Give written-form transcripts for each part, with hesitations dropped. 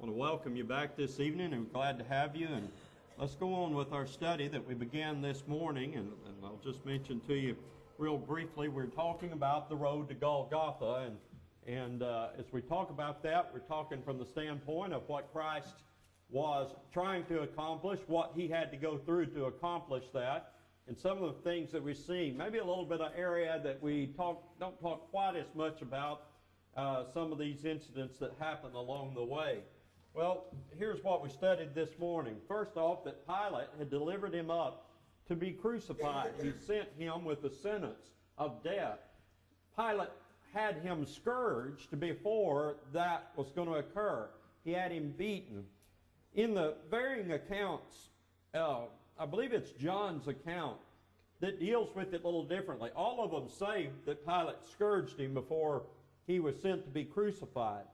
I want to welcome you back this evening, and we're glad to have you. And let's go on with our study that we began this morning, and I'll just mention to you real briefly, we're talking about the road to Golgotha, and as we talk about that, we're talking from the standpoint of what Christ was trying to accomplish, what he had to go through to accomplish that, and some of the things that we see. Maybe a little bit of area that we don't talk quite as much about, some of these incidents that happened along the way. Well, here's what we studied this morning. First off, that Pilate had delivered him up to be crucified. He sent him with the sentence of death. Pilate had him scourged before that was going to occur. He had him beaten. In the varying accounts, I believe it's John's account that deals with it a little differently. All of them say that Pilate scourged him before he was sent to be crucified.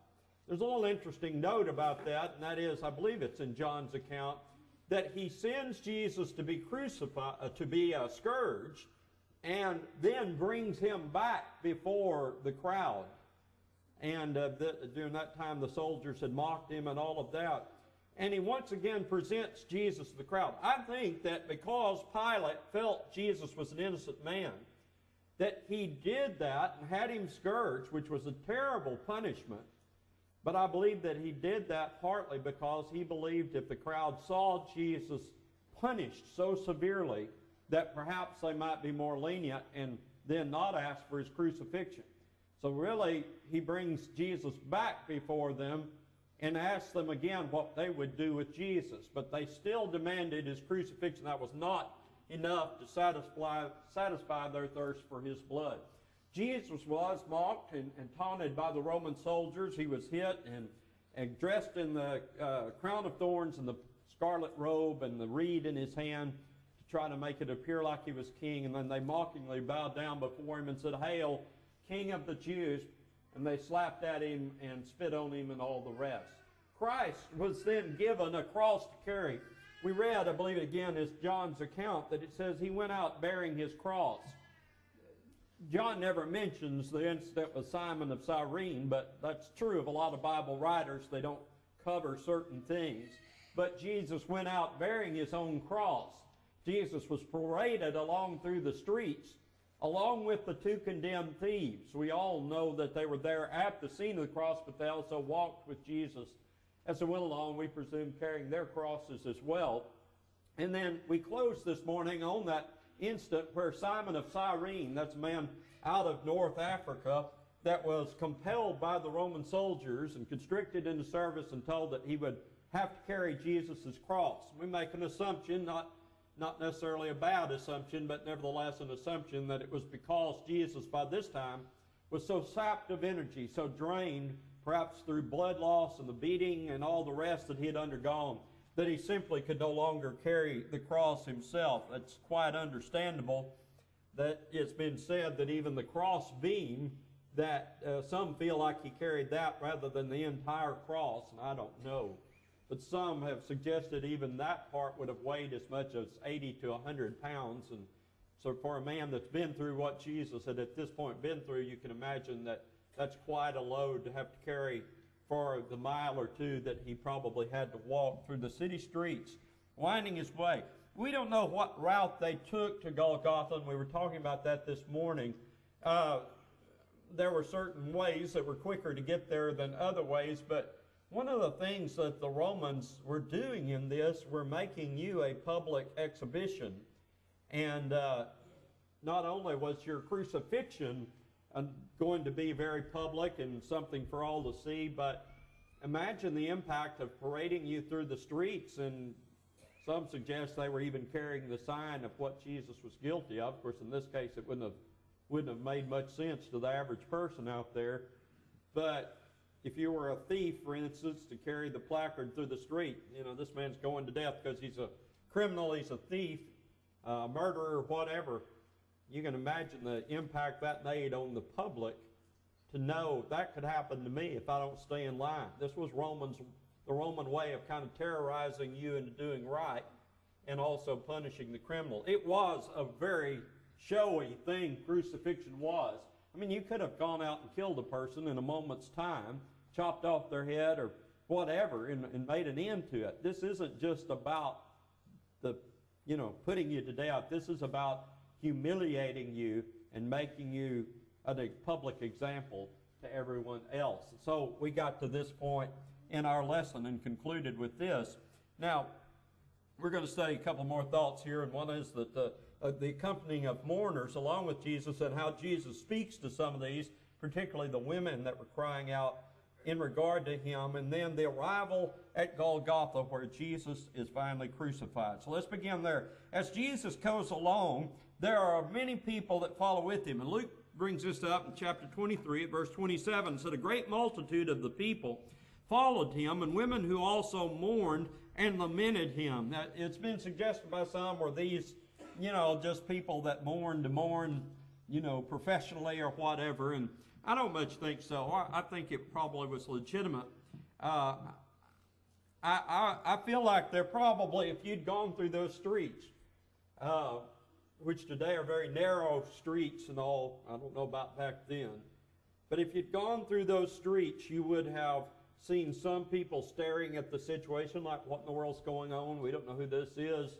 There's a little interesting note about that, and that is, I believe it's in John's account, that he sends Jesus to be crucified, scourged, and then brings him back before the crowd. And during that time, the soldiers had mocked him and all of that. And he once again presents Jesus to the crowd. I think that because Pilate felt Jesus was an innocent man, that he did that and had him scourged, which was a terrible punishment. But I believe that he did that partly because he believed if the crowd saw Jesus punished so severely that perhaps they might be more lenient and then not ask for his crucifixion. So really, he brings Jesus back before them and asks them again what they would do with Jesus. But they still demanded his crucifixion. That was not enough to satisfy their thirst for his blood. Jesus was mocked and taunted by the Roman soldiers. He was hit and dressed in the crown of thorns and the scarlet robe and the reed in his hand to try to make it appear like he was king. And then they mockingly bowed down before him and said, "Hail, King of the Jews." And they slapped at him and spit on him and all the rest. Christ was then given a cross to carry. We read, I believe again, is John's account, that it says he went out bearing his cross. John never mentions the incident with Simon of Cyrene, but that's true of a lot of Bible writers. They don't cover certain things. But Jesus went out bearing his own cross. Jesus was paraded along through the streets, along with the two condemned thieves. We all know that they were there at the scene of the cross, but they also walked with Jesus as they went along, we presume, carrying their crosses as well. And then we close this morning on that instant where Simon of Cyrene, that's a man out of North Africa, that was compelled by the Roman soldiers and constricted into service and told that he would have to carry Jesus' cross. We make an assumption, not necessarily a bad assumption, but nevertheless an assumption that it was because Jesus by this time was so sapped of energy, so drained, perhaps through blood loss and the beating and all the rest that he had undergone, that he simply could no longer carry the cross himself. It's quite understandable that it's been said that even the cross beam, that some feel like he carried that rather than the entire cross, and I don't know. But some have suggested even that part would have weighed as much as 80 to 100 pounds. And so for a man that's been through what Jesus had at this point been through, you can imagine that that's quite a load to have to carry for the mile or two that he probably had to walk through the city streets, winding his way. We don't know what route they took to Golgotha, and we were talking about that this morning. There were certain ways that were quicker to get there than other ways, but one of the things that the Romans were doing in this were making you a public exhibition. And not only was your crucifixion going to be very public and something for all to see, but imagine the impact of parading you through the streets, and some suggest they were even carrying the sign of what Jesus was guilty of. Of course, in this case, it wouldn't have made much sense to the average person out there. But if you were a thief, for instance, to carry the placard through the street, you know, this man's going to death because he's a criminal, he's a thief, a murderer, whatever. You can imagine the impact that made on the public to know that could happen to me if I don't stay in line. This was the Roman way of kind of terrorizing you into doing right and also punishing the criminal. It was a very showy thing, crucifixion was. I mean, you could have gone out and killed a person in a moment's time, chopped off their head or whatever and made an end to it. This isn't just about putting you to death. This is about humiliating you and making you a public example to everyone else. So we got to this point in our lesson and concluded with this. Now, we're going to study a couple more thoughts here, and one is that the accompanying of mourners along with Jesus and how Jesus speaks to some of these, particularly the women that were crying out in regard to him, and then the arrival at Golgotha where Jesus is finally crucified. So let's begin there. As Jesus goes along, there are many people that follow with him. And Luke brings this up in chapter 23 at verse 27. It said, a great multitude of the people followed him, and women who also mourned and lamented him. Now, it's been suggested by some were these, just people that mourn to mourn, professionally or whatever. And I don't much think so. I think it probably was legitimate. I feel like they're probably, if you'd gone through those streets, which today are very narrow streets and all, I don't know about back then, but if you'd gone through those streets, you would have seen some people staring at the situation like, what in the world's going on? We don't know who this is.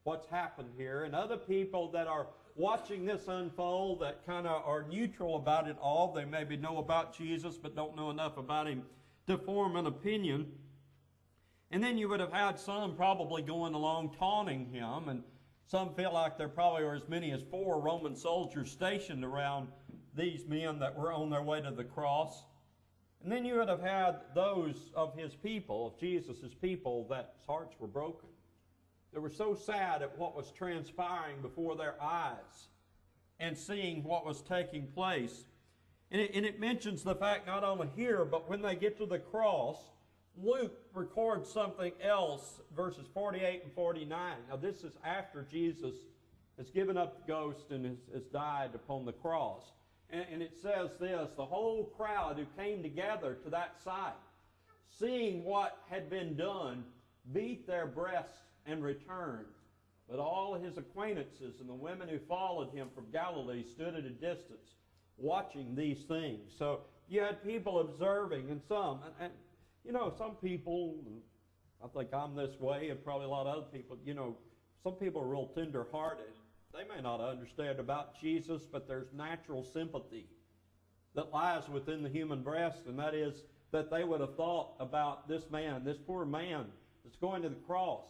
What's happened here? And other people that are watching this unfold that kind of are neutral about it all. They maybe know about Jesus but don't know enough about him to form an opinion. And then you would have had some probably going along taunting him, and some feel like there probably were as many as 4 Roman soldiers stationed around these men that were on their way to the cross. And then you would have had those of his people, of Jesus' people, that hearts were broken. They were so sad at what was transpiring before their eyes and seeing what was taking place. And it mentions the fact not only here, but when they get to the cross, Luke records something else, verses 48 and 49. Now this is after Jesus has given up the ghost and has died upon the cross. And it says this, the whole crowd who came together to that sight, seeing what had been done, beat their breasts and returned. But all his acquaintances and the women who followed him from Galilee stood at a distance, watching these things. So you had people observing, and some people, I think I'm this way, and probably a lot of other people, some people are real tender-hearted. They may not understand about Jesus, but there's natural sympathy that lies within the human breast, and that is that they would have thought about this man, this poor man that's going to the cross.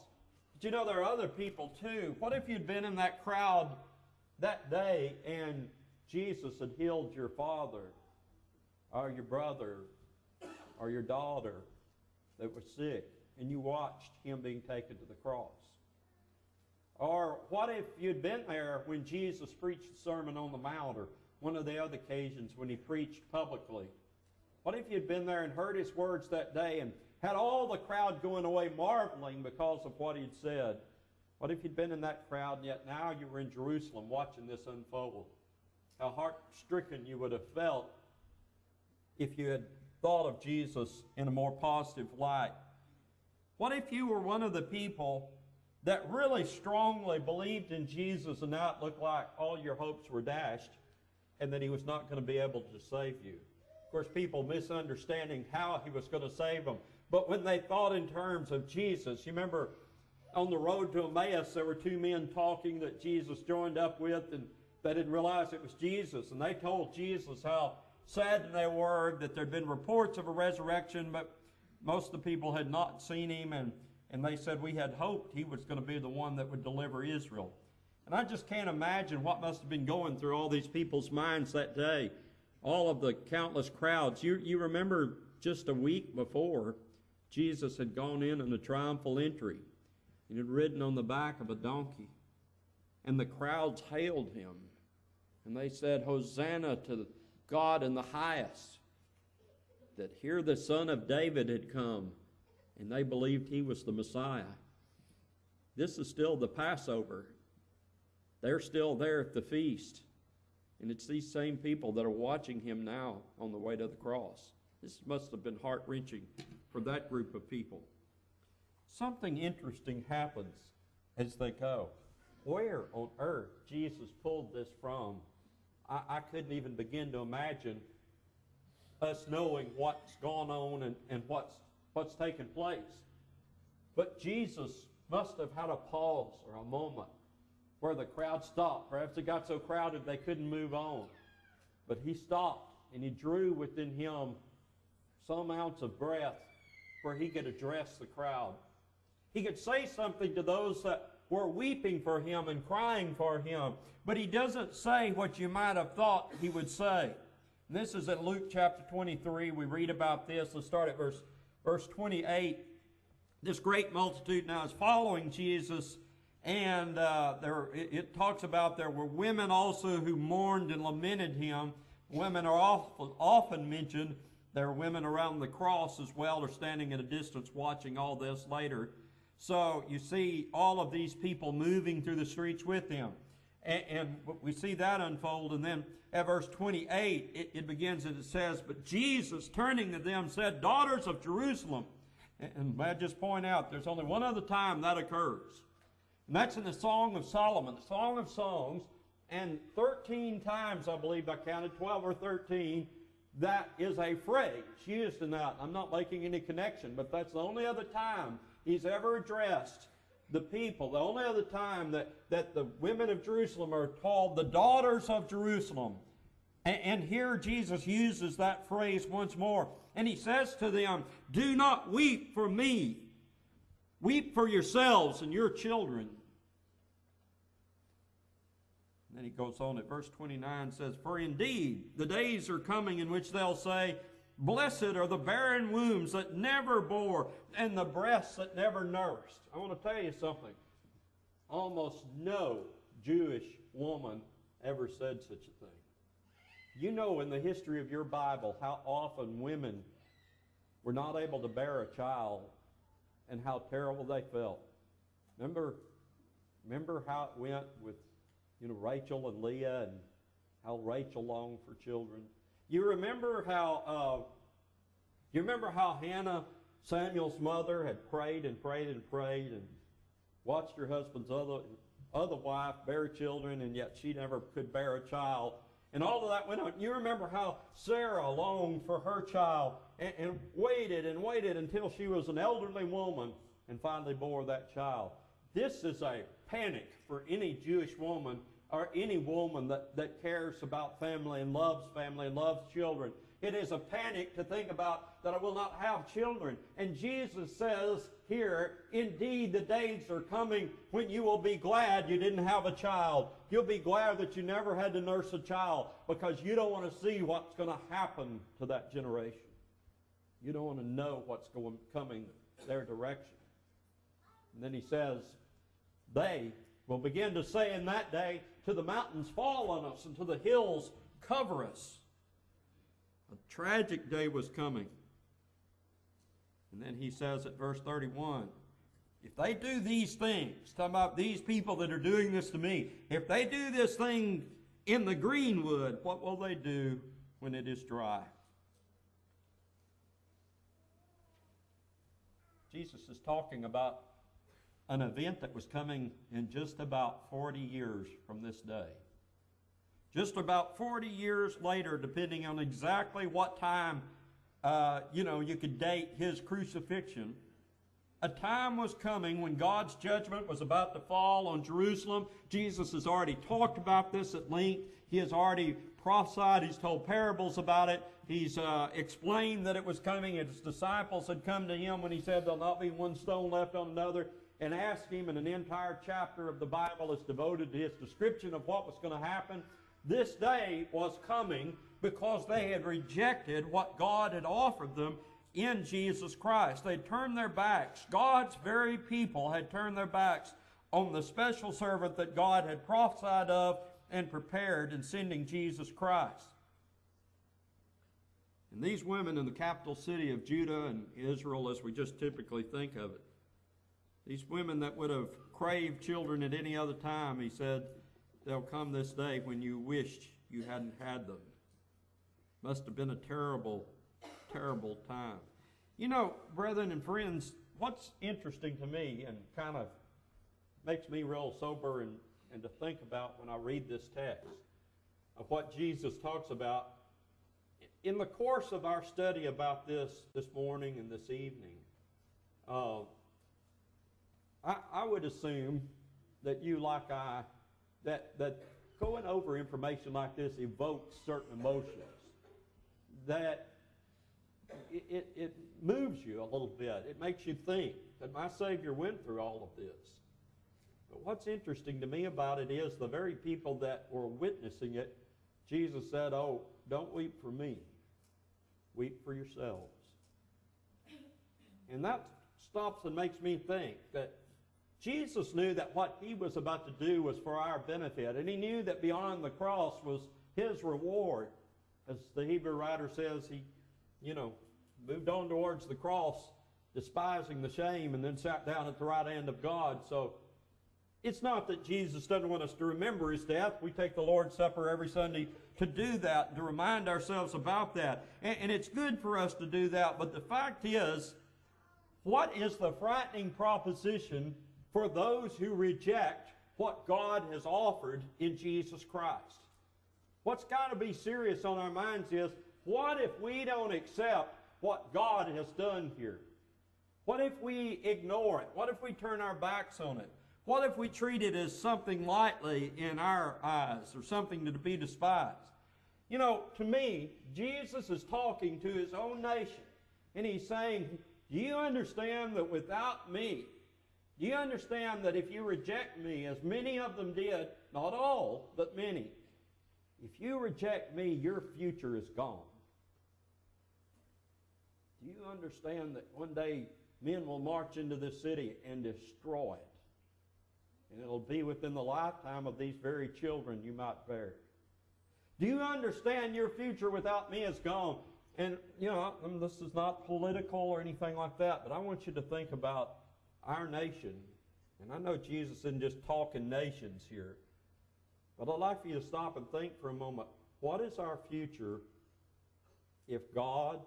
But there are other people too. What if you'd been in that crowd that day and Jesus had healed your father or your brother or your daughter that was sick, and you watched him being taken to the cross? Or what if you'd been there when Jesus preached the Sermon on the Mount, or one of the other occasions when he preached publicly? What if you'd been there and heard his words that day and had all the crowd going away marveling because of what he'd said? What if you'd been in that crowd and yet now you were in Jerusalem watching this unfold? How heart-stricken you would have felt if you had thought of Jesus in a more positive light. What if you were one of the people that really strongly believed in Jesus and now it looked like all your hopes were dashed and that he was not going to be able to save you? Of course, people misunderstanding how he was going to save them. But when they thought in terms of Jesus, you remember on the road to Emmaus, there were 2 men talking that Jesus joined up with, and they didn't realize it was Jesus. And they told Jesus how saddened they were that there'd been reports of a resurrection, but most of the people had not seen him, and they said we had hoped he was going to be the one that would deliver Israel. And I just can't imagine what must have been going through all these people's minds that day, all of the countless crowds. You remember just a week before, Jesus had gone in a triumphal entry and had ridden on the back of a donkey. And the crowds hailed him. And they said, Hosanna to God in the highest. That here the Son of David had come. And they believed he was the Messiah. This is still the Passover. They're still there at the feast. And it's these same people that are watching him now on the way to the cross. This must have been heart-wrenching for that group of people. Something interesting happens as they go. Where on earth Jesus pulled this from, I couldn't even begin to imagine us knowing what's gone on and what's what's taken place. But Jesus must have had a pause or a moment where the crowd stopped. Perhaps it got so crowded they couldn't move on. But he stopped and he drew within him some ounce of breath where he could address the crowd. He could say something to those that were weeping for him and crying for him. But he doesn't say what you might have thought he would say. And this is in Luke chapter 23. We read about this. Let's start at verse 28. This great multitude now is following Jesus, and it talks about there were women also who mourned and lamented him. Women are often mentioned. There are women around the cross as well, or standing at a distance watching all this later. So you see all of these people moving through the streets with him. And we see that unfold. And then at verse 28, it begins and it says, "But Jesus, turning to them, said, 'Daughters of Jerusalem.'" And I just point out, there's only one other time that occurs. And that's in the Song of Solomon, the Song of Songs. And 13 times, I believe, I counted 12 or 13, that is a phrase used in that. I'm not making any connection, but that's the only other time he's ever addressed the people. The only other time that the women of Jerusalem are called the daughters of Jerusalem. And here Jesus uses that phrase once more. And he says to them, "Do not weep for me. Weep for yourselves and your children." And then he goes on at verse 29, says, "For indeed the days are coming in which they'll say, 'Blessed are the barren wombs that never bore, and the breasts that never nursed.'" I want to tell you something. Almost no Jewish woman ever said such a thing. You know in the history of your Bible how often women were not able to bear a child and how terrible they felt. Remember how it went with Rachel and Leah, and how Rachel longed for children. You remember how Hannah, Samuel's mother, had prayed and prayed and prayed and watched her husband's other wife bear children, and yet she never could bear a child. And all of that went on. You remember how Sarah longed for her child and waited and waited until she was an elderly woman and finally bore that child. This is a panic for any Jewish woman or any woman that cares about family and loves children. It is a panic to think about that I will not have children. And Jesus says here, "Indeed, the days are coming when you will be glad you didn't have a child. You'll be glad that you never had to nurse a child, because you don't want to see what's going to happen to that generation. You don't want to know what's coming their direction." And then he says, "They will begin to say in that day, 'To the mountains fall on us, and to the hills cover us.'" A tragic day was coming. And then he says at verse 31, "If they do these things," talking about these people that are doing this to me, "if they do this thing in the greenwood, what will they do when it is dry?" Jesus is talking about an event that was coming in just about 40 years from this day. Just about 40 years later, depending on exactly what time, you could date his crucifixion, a time was coming when God's judgment was about to fall on Jerusalem. Jesus has already talked about this at length. He has already prophesied. He's told parables about it. He's explained that it was coming. His disciples had come to him when he said there'll not be one stone left on another, and asked him, and an entire chapter of the Bible is devoted to his description of what was going to happen. This day was coming because they had rejected what God had offered them in Jesus Christ. They turned their backs. God's very people had turned their backs on the special servant that God had prophesied of and prepared in sending Jesus Christ. And these women in the capital city of Judah and Israel, as we just typically think of it, these women that would have craved children at any other time, he said, they'll come this day when you wished you hadn't had them. Must have been a terrible, terrible time. You know, brethren and friends, what's interesting to me and kind of makes me real sober and to think about when I read this text of what Jesus talks about, in the course of our study about this morning and this evening, I would assume that you, like I, that going over information like this evokes certain emotions, that it moves you a little bit. It makes you think that my Savior went through all of this. But what's interesting to me about it is the very people that were witnessing it, Jesus said, oh, don't weep for me. Weep for yourselves. And that stops and makes me think that Jesus knew that what he was about to do was for our benefit. And he knew that beyond the cross was his reward. As the Hebrew writer says, he, moved on towards the cross, despising the shame, and then sat down at the right hand of God. So it's not that Jesus doesn't want us to remember his death. We take the Lord's Supper every Sunday to do that, to remind ourselves about that. And it's good for us to do that. But the fact is, what is the frightening proposition for those who reject what God has offered in Jesus Christ? What's got to be serious on our minds is, what if we don't accept what God has done here? What if we ignore it? What if we turn our backs on it? What if we treat it as something lightly in our eyes or something to be despised? To me, Jesus is talking to his own nation, and he's saying, do you understand that without me, do you understand that if you reject me, as many of them did, not all, but many, if you reject me, your future is gone? Do you understand that one day men will march into this city and destroy it? And it'll be within the lifetime of these very children you might bear. Do you understand your future without me is gone? And, this is not political or anything like that, but I want you to think about our nation. And I know Jesus isn't just talking nations here, but I'd like for you to stop and think for a moment. What is our future if God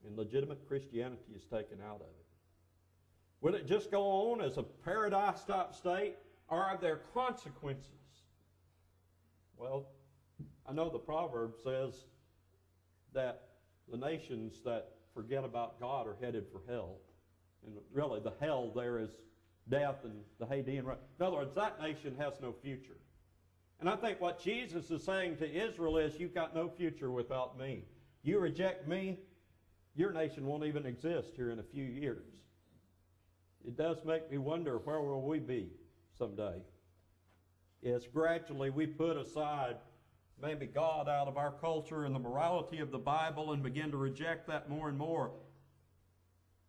and legitimate Christianity is taken out of it? Will it just go on as a paradise-type state, or are there consequences? Well, I know the proverb says that the nations that forget about God are headed for hell. And really, the hell there is death and the Hadean. In other words, that nation has no future. And I think what Jesus is saying to Israel is, you've got no future without me. You reject me, your nation won't even exist here in a few years. It does make me wonder, where will we be someday? As gradually we put aside maybe God out of our culture and the morality of the Bible and begin to reject that more and more,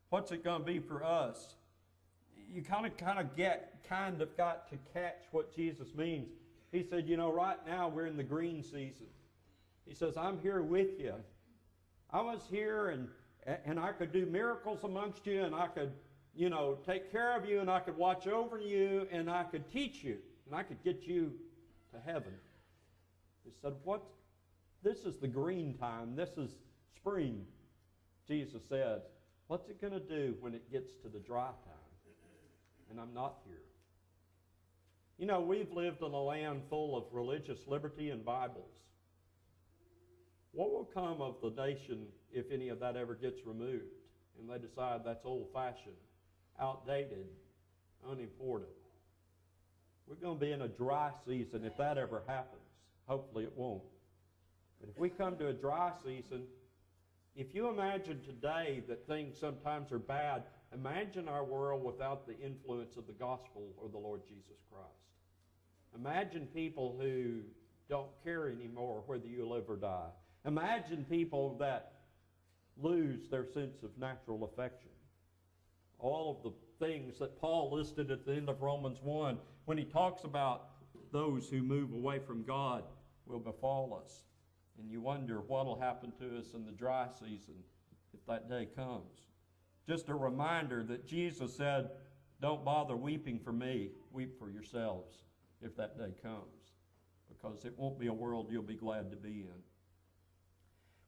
what's it going to be for us? You kind of got to catch what Jesus means. He said, right now we're in the green season. He says, I'm here with you. I was here and I could do miracles amongst you, and I could, take care of you, and I could watch over you, and I could teach you, and I could get you to heaven. He said, this is the green time. This is spring. Jesus said, what's it going to do when it gets to the dry time? And I'm not here. We've lived in a land full of religious liberty and Bibles. What will come of the nation if any of that ever gets removed and they decide that's old-fashioned, outdated, unimportant? We're going to be in a dry season if that ever happens. Hopefully it won't. But if we come to a dry season, if you imagine today that things sometimes are bad, imagine our world without the influence of the gospel or the Lord Jesus Christ. Imagine people who don't care anymore whether you live or die. Imagine people that lose their sense of natural affection. All of the things that Paul listed at the end of Romans 1, when he talks about those who move away from God will befall us. And you wonder what will happen to us in the dry season if that day comes. Just a reminder that Jesus said, don't bother weeping for me, weep for yourselves if that day comes, because it won't be a world you'll be glad to be in.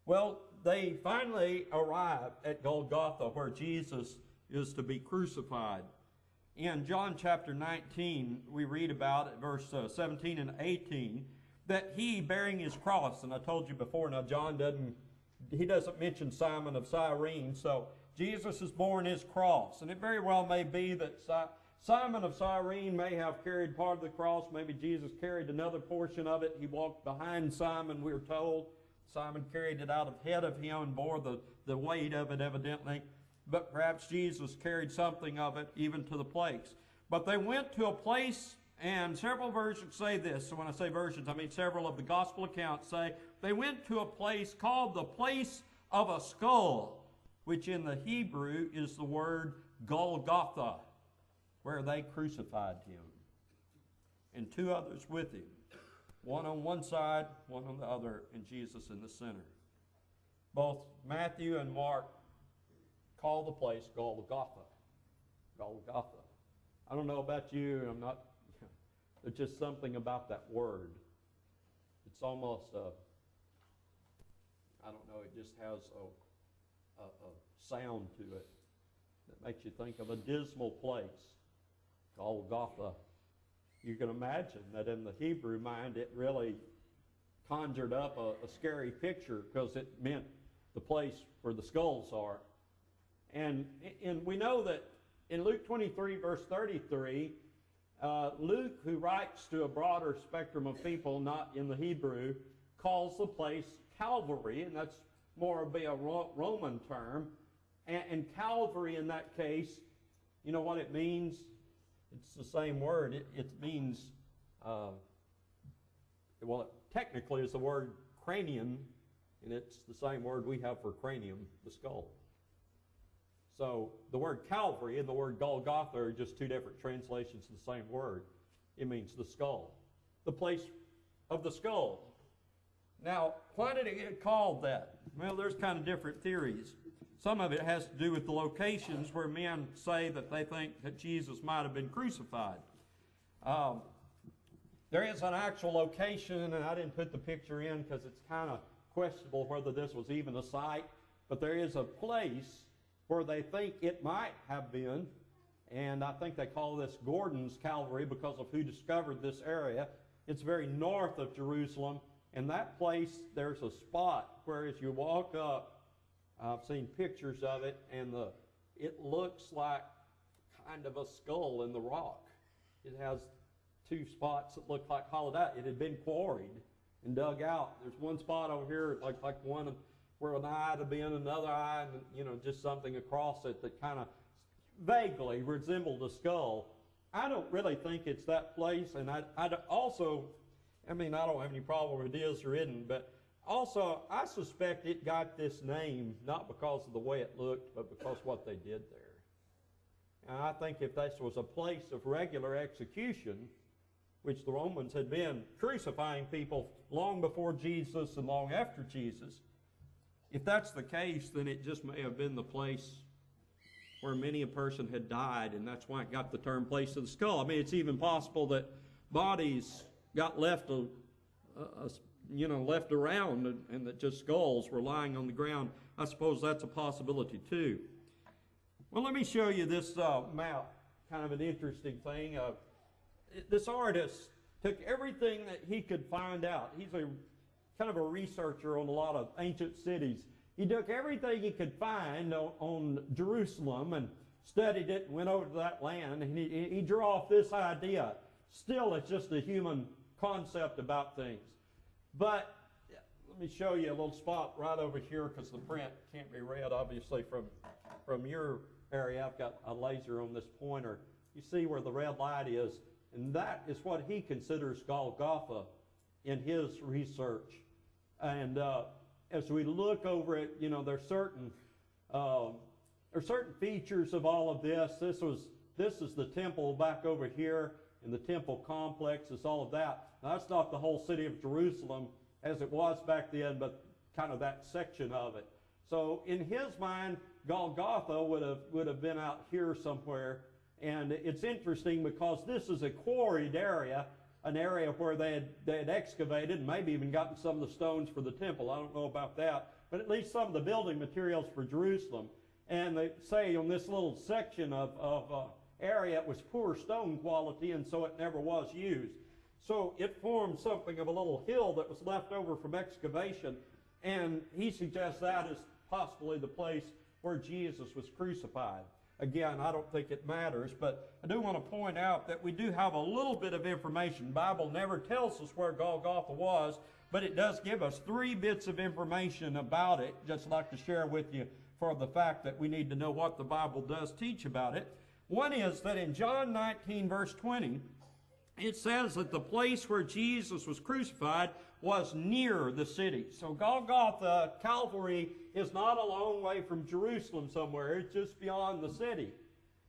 Well, they finally arrive at Golgotha, where Jesus is to be crucified. In John chapter 19, we read about it, verse 17 and 18, that he bearing his cross, and I told you before, now John doesn't mention Simon of Cyrene, so Jesus has borne his cross. And it very well may be that Simon of Cyrene may have carried part of the cross. Maybe Jesus carried another portion of it. He walked behind Simon, we're told. Simon carried it out ahead of him and bore the weight of it, evidently. But perhaps Jesus carried something of it even to the place. But they went to a place, and several versions say this. So when I say versions, I mean several of the gospel accounts say they went to a place called the place of a skull, which in the Hebrew is the word Golgotha, where they crucified him, and two others with him, one on one side, one on the other, and Jesus in the center. Both Matthew and Mark call the place Golgotha. Golgotha. I don't know about you, there's just something about that word. It's almost it just has a sound to it that makes you think of a dismal place. Golgotha. You can imagine that in the Hebrew mind it really conjured up a scary picture because it meant the place where the skulls are. And we know that in Luke 23, verse 33, Luke, who writes to a broader spectrum of people, not in the Hebrew, calls the place Calvary, and that's more of a Roman term. And Calvary in that case, you know what it means? It's the same word. It means, it technically is the word cranium, and it's the same word we have for cranium, the skull. So the word Calvary and the word Golgotha are just two different translations of the same word. It means the skull, the place of the skull. Now, why did it get called that? Well, there's kind of different theories. Some of it has to do with the locations where men say that they think that Jesus might have been crucified. There is an actual location, and I didn't put the picture in because it's kind of questionable whether this was even a site, but there is a place where they think it might have been, and I think they call this Gordon's Calvary because of who discovered this area. It's very north of Jerusalem, and that place, there's a spot where as you walk up, I've seen pictures of it, and it looks like kind of a skull in the rock. It has two spots that look like hollowed out. It had been quarried and dug out. There's one spot over here, like one where an eye had been, another eye, and just something across it that kind of vaguely resembled a skull. I don't really think it's that place, and I don't have any problem if it is or isn't, but also I suspect it got this name not because of the way it looked, but because of what they did there. And I think if this was a place of regular execution, which the Romans had been crucifying people long before Jesus and long after Jesus, if that's the case, then it just may have been the place where many a person had died, and that's why it got the term place of the skull. I mean, it's even possible that bodies got left around and that just skulls were lying on the ground. I suppose that's a possibility too. Well, let me show you this map, kind of an interesting thing. This artist took everything that he could find out. He's kind of a researcher on a lot of ancient cities. He took everything he could find on Jerusalem and studied it and went over to that land, and he drew off this idea. Still, it's just a human concept about things. But let me show you a little spot right over here because the print can't be read, obviously, from your area. I've got a laser on this pointer. You see where the red light is, and that is what he considers Golgotha in his research. And as we look over it, there's certain features of all of this. This is the temple back over here, and the temple complex is all of that. Now, that's not the whole city of Jerusalem as it was back then, but kind of that section of it. So in his mind, Golgotha would have been out here somewhere. And it's interesting because this is a quarried area, an area where they had excavated and maybe even gotten some of the stones for the temple. I don't know about that, but at least some of the building materials for Jerusalem. And they say on this little section of area it was poor stone quality, and so it never was used. So it formed something of a little hill that was left over from excavation, and he suggests that is possibly the place where Jesus was crucified. Again, I don't think it matters, but I do want to point out that we do have a little bit of information. The Bible never tells us where Golgotha was, but it does give us 3 bits of information about it. Just like to share with you for the fact that we need to know what the Bible does teach about it. One is that in John 19, verse 20, it says that the place where Jesus was crucified was near the city. So Golgotha, Calvary, is not a long way from Jerusalem somewhere. It's just beyond the city.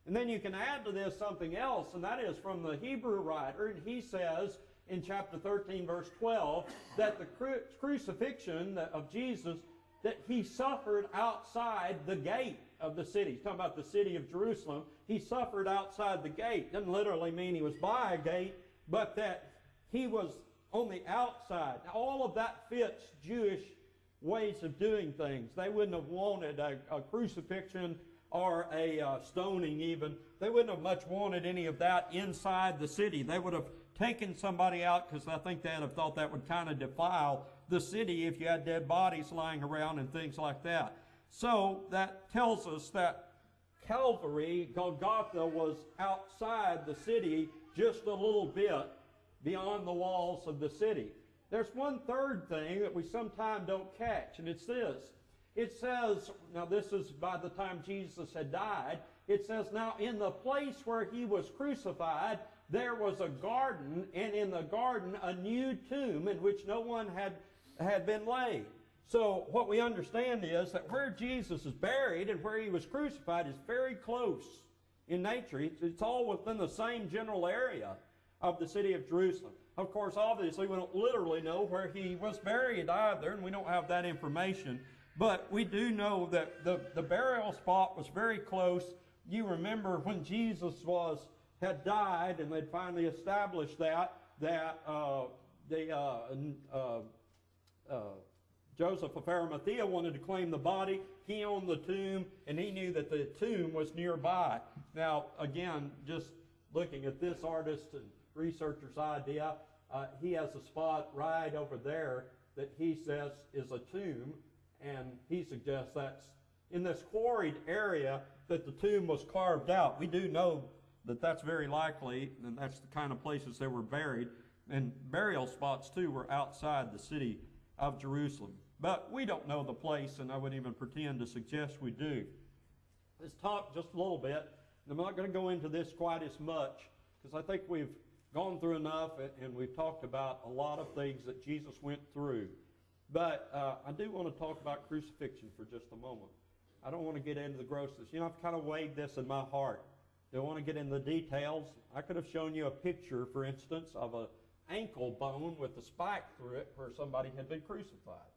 And then you can add to this something else, and that is from the Hebrew writer, and he says in chapter 13, verse 12, that the crucifixion of Jesus, that he suffered outside the gate of the city. He's talking about the city of Jerusalem. He suffered outside the gate. Doesn't literally mean he was by a gate, but that he was on the outside. Now, all of that fits Jewish ways of doing things. They wouldn't have wanted a crucifixion or a stoning even. They wouldn't have much wanted any of that inside the city. They would have taken somebody out because I think they'd have thought that would kind of defile the city if you had dead bodies lying around and things like that. So that tells us that Calvary, Golgotha, was outside the city just a little bit beyond the walls of the city. There's one third thing that we sometimes don't catch, and it's this. It says, now this is by the time Jesus had died, it says, now in the place where he was crucified, there was a garden, and in the garden a new tomb in which no one had been laid. So what we understand is that where Jesus is buried and where he was crucified is very close in nature. It's all within the same general area of the city of Jerusalem. Of course, obviously, we don't literally know where he was buried either, and we don't have that information. But we do know that the burial spot was very close. You remember when Jesus had died, and they'd finally established that Joseph of Arimathea wanted to claim the body. He owned the tomb, and he knew that the tomb was nearby. Now, again, just looking at this artist and researcher's idea, he has a spot right over there that he says is a tomb, and he suggests that's in this quarried area that the tomb was carved out. We do know that that's very likely, and that's the kind of places they were buried, and burial spots too were outside the city of Jerusalem. But we don't know the place, and I wouldn't even pretend to suggest we do. Let's talk just a little bit. I'm not going to go into this quite as much, because I think we've gone through enough, and we've talked about a lot of things that Jesus went through. But I do want to talk about crucifixion for just a moment. I don't want to get into the grossness. You know, I've kind of weighed this in my heart. Don't want to get into the details. I could have shown you a picture, for instance, of an ankle bone with a spike through it where somebody had been crucified.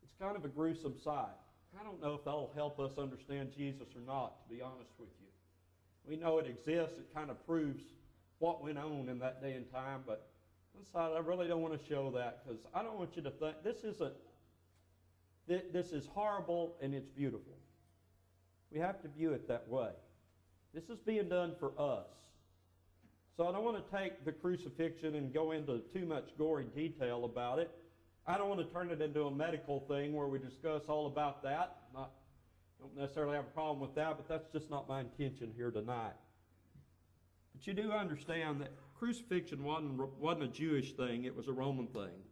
It's kind of a gruesome sight. I don't know if that'll help us understand Jesus or not, to be honest with you. We know it exists. It kind of proves what went on in that day and time, but inside, I really don't want to show that, because I don't want you to think this is horrible and it's beautiful. We have to view it that way. This is being done for us. So I don't want to take the crucifixion and go into too much gory detail about it. I don't want to turn it into a medical thing where we discuss all about that. Don't necessarily have a problem with that, but that's just not my intention here tonight. But you do understand that crucifixion wasn't a Jewish thing, it was a Roman thing.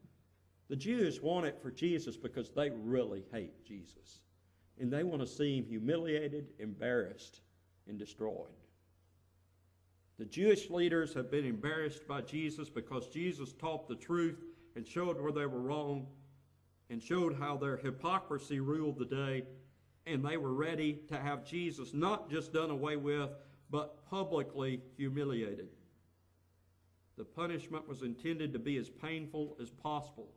The Jews want it for Jesus because they really hate Jesus. And they want to see him humiliated, embarrassed, and destroyed. The Jewish leaders have been embarrassed by Jesus because Jesus taught the truth and showed where they were wrong and showed how their hypocrisy ruled the day, and they were ready to have Jesus not just done away with, but publicly humiliated. The punishment was intended to be as painful as possible.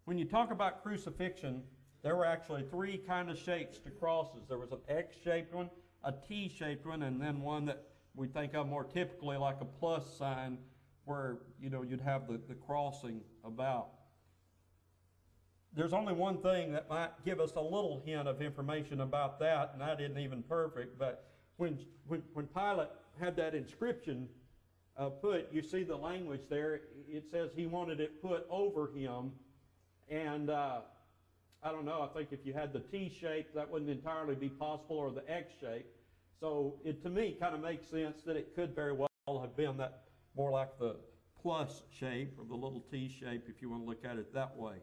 When you talk about crucifixion, there were actually 3 kind of shapes to crosses. There was an X-shaped one, a T-shaped one, and then one that we think of more typically like a plus sign where, you'd have the crossing about. There's only one thing that might give us a little hint of information about that, and that isn't even perfect, but when Pilate had that inscription put, you see the language there, it says he wanted it put over him, and I don't know, I think if you had the T shape, that wouldn't entirely be possible, or the X shape. So it, to me, kind of makes sense that it could very well have been that more like the plus shape, or the little T shape, if you want to look at it that way.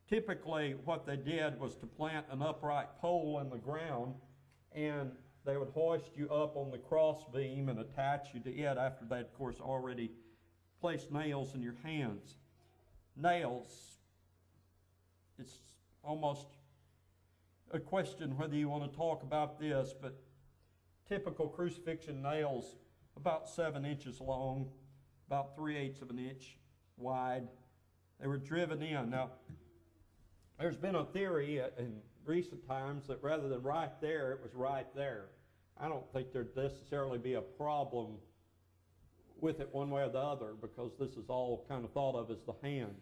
Typically, what they did was to plant an upright pole in the ground, and they would hoist you up on the cross beam and attach you to it after they had, of course, already placed nails in your hands. Nails, it's almost a question whether you want to talk about this, but typical crucifixion nails, about 7 inches long, about 3/8 of an inch wide. They were driven in. Now, there's been a theory in recent times that rather than right there, it was right there. I don't think there'd necessarily be a problem with it one way or the other, because this is all kind of thought of as the hand.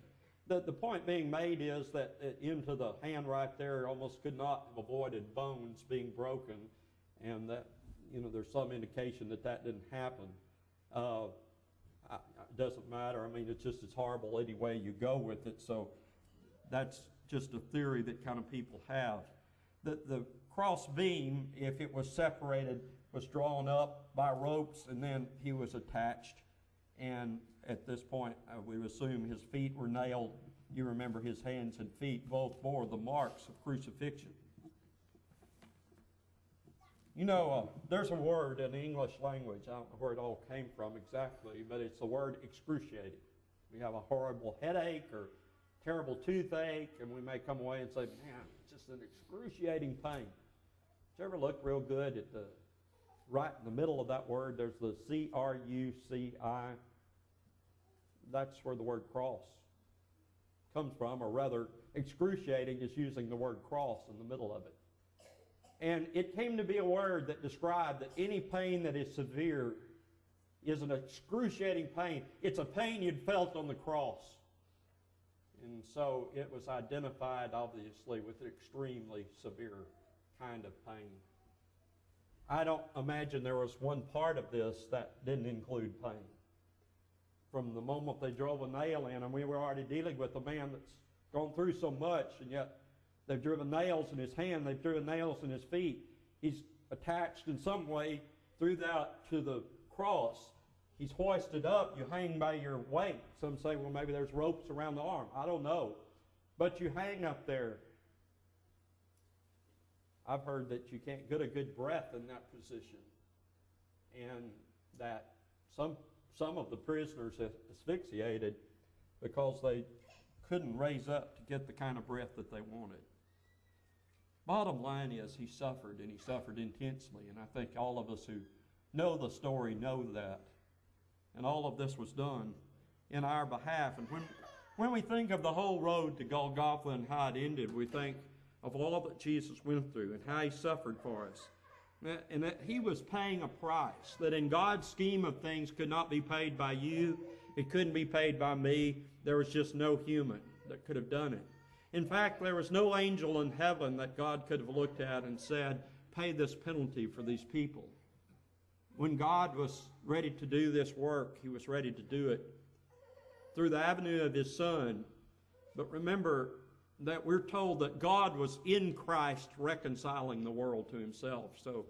The point being made is that into the hand right there almost could not have avoided bones being broken, and that, you know, there's some indication that that didn't happen. It doesn't matter. I mean, it's just as horrible any way you go with it, so that's just a theory that kind of people have. The cross beam, if it was separated, was drawn up by ropes, and then he was attached. And at this point, we assume his feet were nailed. You remember his hands and feet both bore the marks of crucifixion. You know, there's a word in the English language, I don't know where it all came from exactly, but it's the word excruciating. We have a horrible headache or terrible toothache, and we may come away and say, man, it's just an excruciating pain. Did you ever look real good at the, right in the middle of that word, there's the C-R-U-C-I. That's where the word cross comes from, or rather, excruciating is using the word cross in the middle of it. And it came to be a word that described that any pain that is severe is an excruciating pain. It's a pain you'd felt on the cross. And so it was identified, obviously, with an extremely severe kind of pain. I don't imagine there was one part of this that didn't include pain. From the moment they drove a nail in, and we were already dealing with a man that's gone through so much, and yet they've driven nails in his hand, they've driven nails in his feet. He's attached in some way through that to the cross. He's hoisted up, you hang by your weight. Some say, well, maybe there's ropes around the arm. I don't know. But you hang up there. I've heard that you can't get a good breath in that position, and that some of the prisoners asphyxiated because they couldn't raise up to get the kind of breath that they wanted. Bottom line is, he suffered, and he suffered intensely, and I think all of us who know the story know that. And all of this was done in our behalf. And when we think of the whole road to Golgotha and how it ended, we think of all that Jesus went through and how he suffered for us. And that he was paying a price that in God's scheme of things could not be paid by you. It couldn't be paid by me. There was just no human that could have done it. In fact, there was no angel in heaven that God could have looked at and said, pay this penalty for these people. When God was ready to do this work, he was ready to do it through the avenue of his Son. But remember that we're told that God was in Christ reconciling the world to himself. So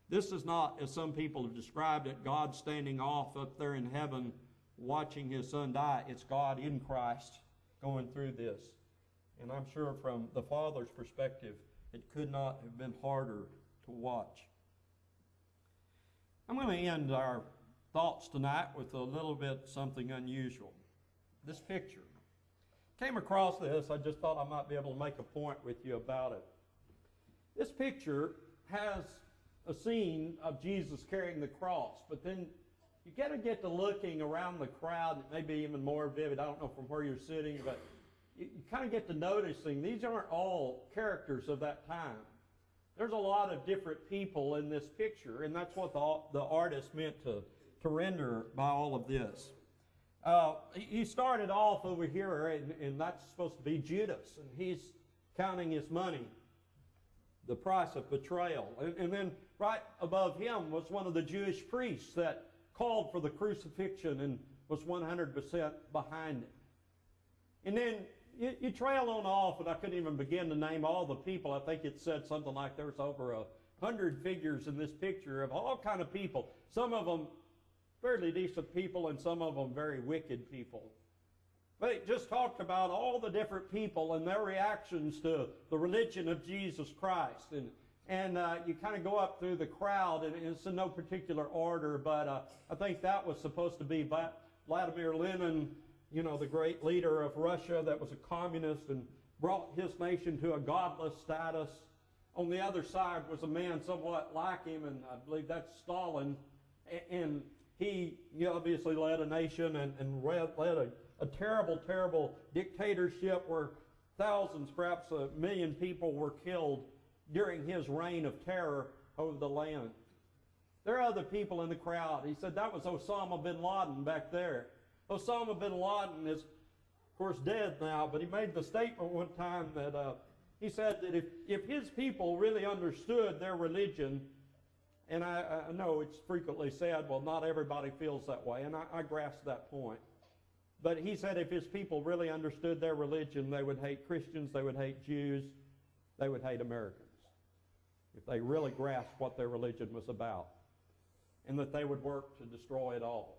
this is not, as some people have described it, God standing off up there in heaven watching his Son die. It's God in Christ going through this. And I'm sure from the Father's perspective, it could not have been harder to watch. I'm going to end our thoughts tonight with a little bit something unusual. This picture. Came across this, I just thought I might be able to make a point with you about it. This picture has a scene of Jesus carrying the cross, but then you got to get to looking around the crowd, and it may be even more vivid. I don't know from where you're sitting, but you kind of get to noticing these aren't all characters of that time. There's a lot of different people in this picture, and that's what the artist meant to render by all of this. He started off over here, and that's supposed to be Judas, and he's counting his money, the price of betrayal. And then right above him was one of the Jewish priests that called for the crucifixion and was 100% behind it. And then you trail on off, and I couldn't even begin to name all the people. I think it said something like there's over 100 figures in this picture of all kind of people. Some of them fairly decent people, and some of them very wicked people. But it just talked about all the different people and their reactions to the religion of Jesus Christ. And you kind of go up through the crowd, and it's in no particular order, but I think that was supposed to be Vladimir Lenin, you know, the great leader of Russia that was a communist and brought his nation to a godless status. On the other side was a man somewhat like him, and I believe that's Stalin. And he obviously led a nation and led a terrible, terrible dictatorship where thousands, perhaps 1 million people were killed during his reign of terror over the land. There are other people in the crowd. He said that was Osama bin Laden back there. Osama bin Laden is, of course, dead now, but he made the statement one time that he said that if his people really understood their religion, and I know it's frequently said, well, not everybody feels that way, and I grasp that point. But he said if his people really understood their religion, they would hate Christians, they would hate Jews, they would hate Americans. If they really grasped what their religion was about, and that they would work to destroy it all.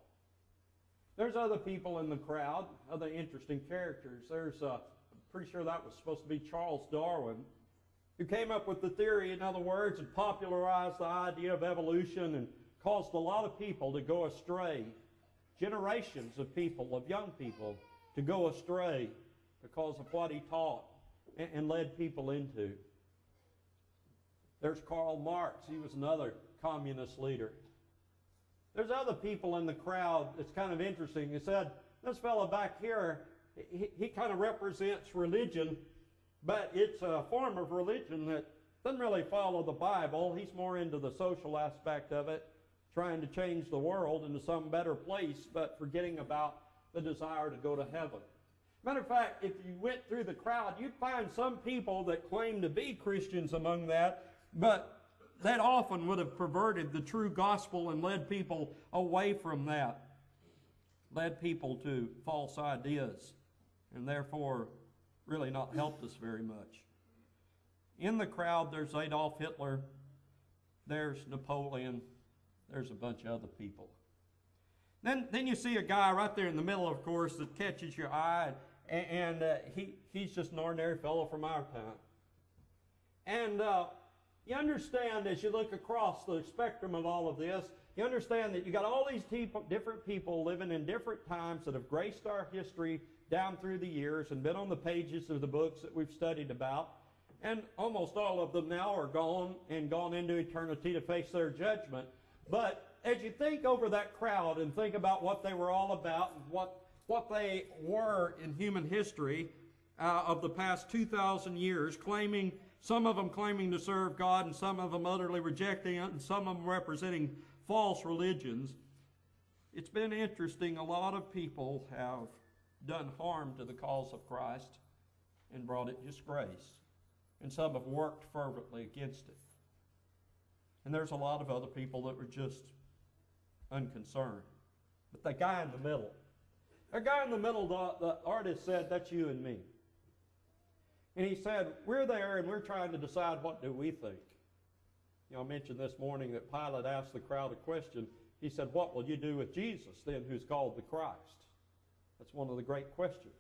There's other people in the crowd, other interesting characters. There's, I'm pretty sure that was supposed to be Charles Darwin, who came up with the theory, in other words, and popularized the idea of evolution and caused a lot of people to go astray. Generations of people, of young people, to go astray because of what he taught and led people into. There's Karl Marx. He was another communist leader. There's other people in the crowd that's kind of interesting. He said, this fellow back here, he kind of represents religion, but it's a form of religion that doesn't really follow the Bible. He's more into the social aspect of it, trying to change the world into some better place, but forgetting about the desire to go to heaven. Matter of fact, if you went through the crowd, you'd find some people that claim to be Christians among that, but that often would have perverted the true gospel and led people away from that, led people to false ideas, and therefore really not helped us very much. In the crowd, there's Adolf Hitler, there's Napoleon, there's a bunch of other people. Then you see a guy right there in the middle, of course, that catches your eye, and he's just an ordinary fellow from our time. And you understand, as you look across the spectrum of all of this, you understand that you got all these different people living in different times that have graced our history down through the years and been on the pages of the books that we've studied about. And almost all of them now are gone and gone into eternity to face their judgment. But as you think over that crowd and think about what they were all about and what they were in human history of the past 2,000 years, some of them claiming to serve God and some of them utterly rejecting it and some of them representing false religions, it's been interesting. A lot of people have done harm to the cause of Christ and brought it disgrace. And some have worked fervently against it. And there's a lot of other people that were just unconcerned. But the guy in the middle, the artist said, that's you and me. And he said, we're there and we're trying to decide what do we think. You know, I mentioned this morning that Pilate asked the crowd a question. He said, what will you do with Jesus then, who's called the Christ? That's one of the great questions.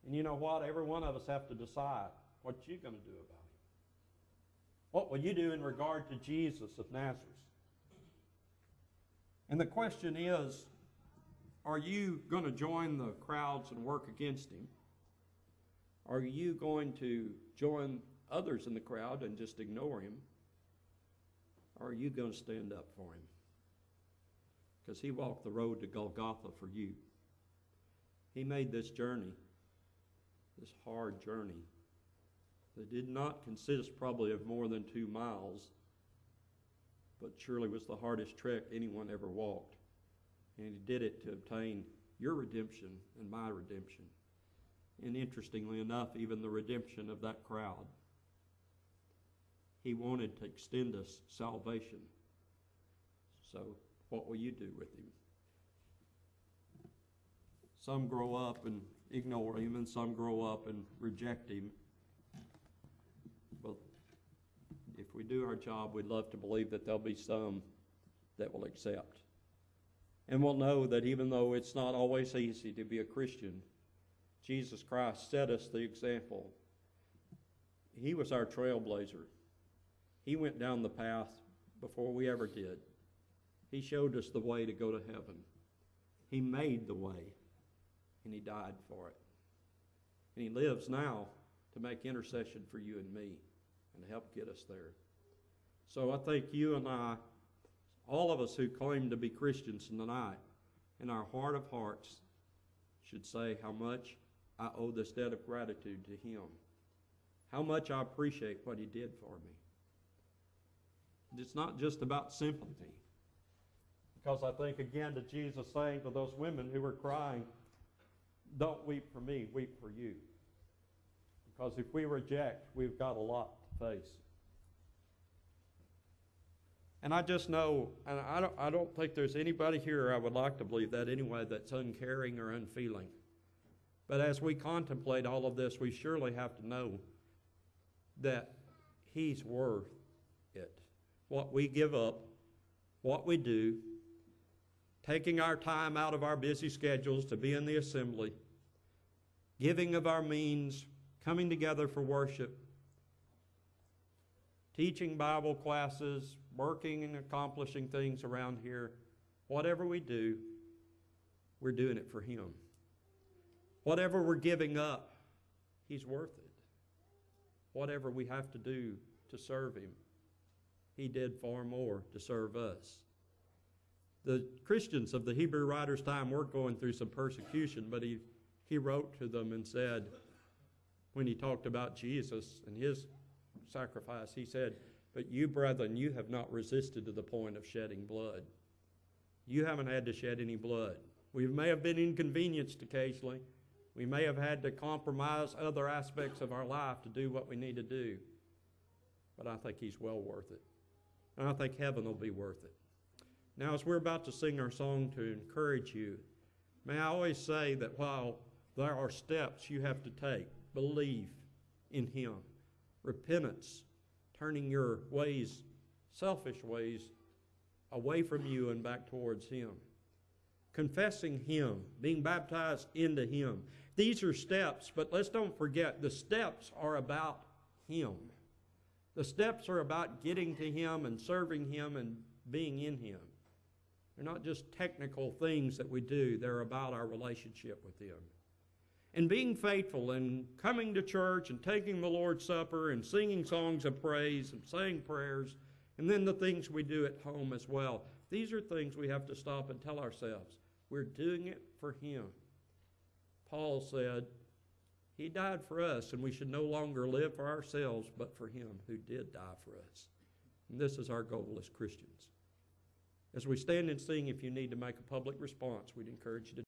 And you know what? Every one of us have to decide what you're going to do about him. What will you do in regard to Jesus of Nazareth? And the question is, are you going to join the crowds and work against him? Are you going to join others in the crowd and just ignore him? Or are you going to stand up for him? Because he walked the road to Golgotha for you. He made this journey, this hard journey, that did not consist probably of more than 2 miles, but surely was the hardest trek anyone ever walked. And he did it to obtain your redemption and my redemption. And interestingly enough, even the redemption of that crowd. He wanted to extend us salvation. So what will you do with him? Some grow up and ignore him, and some grow up and reject him. But if we do our job, we'd love to believe that there'll be some that will accept. And we'll know that even though it's not always easy to be a Christian, Jesus Christ set us the example. He was our trailblazer. He went down the path before we ever did. He showed us the way to go to heaven. He made the way, and he died for it. And he lives now to make intercession for you and me and to help get us there. So I think you and I, all of us who claim to be Christians tonight, in our heart of hearts, should say how much I owe this debt of gratitude to him. How much I appreciate what he did for me. It's not just about sympathy. Because I think, again, to Jesus saying to those women who were crying, don't weep for me, weep for you. Because if we reject, we've got a lot to face. And I just know, and I don't think there's anybody here, I would like to believe that anyway, that's uncaring or unfeeling. But as we contemplate all of this, we surely have to know that he's worth it. What we give up, what we do, taking our time out of our busy schedules to be in the assembly, giving of our means, coming together for worship, teaching Bible classes, working and accomplishing things around here. Whatever we do, we're doing it for him. Whatever we're giving up, he's worth it. Whatever we have to do to serve him, he did far more to serve us. The Christians of the Hebrew writer's time were going through some persecution, but he wrote to them and said, when he talked about Jesus and his sacrifice, he said, but you, brethren, you have not resisted to the point of shedding blood. You haven't had to shed any blood. We may have been inconvenienced occasionally. We may have had to compromise other aspects of our life to do what we need to do. But I think he's well worth it. And I think heaven will be worth it. Now, as we're about to sing our song to encourage you, may I always say that while there are steps you have to take, believe in him. Repentance, turning your ways, selfish ways, away from you and back towards him. Confessing him, being baptized into him. These are steps, but let's don't forget, the steps are about him. The steps are about getting to him and serving him and being in him. They're not just technical things that we do. They're about our relationship with him. And being faithful and coming to church and taking the Lord's Supper and singing songs of praise and saying prayers, and then the things we do at home as well. These are things we have to stop and tell ourselves. We're doing it for him. Paul said, he died for us, and we should no longer live for ourselves, but for him who did die for us. And this is our goal as Christians. As we stand and sing, if you need to make a public response, we'd encourage you to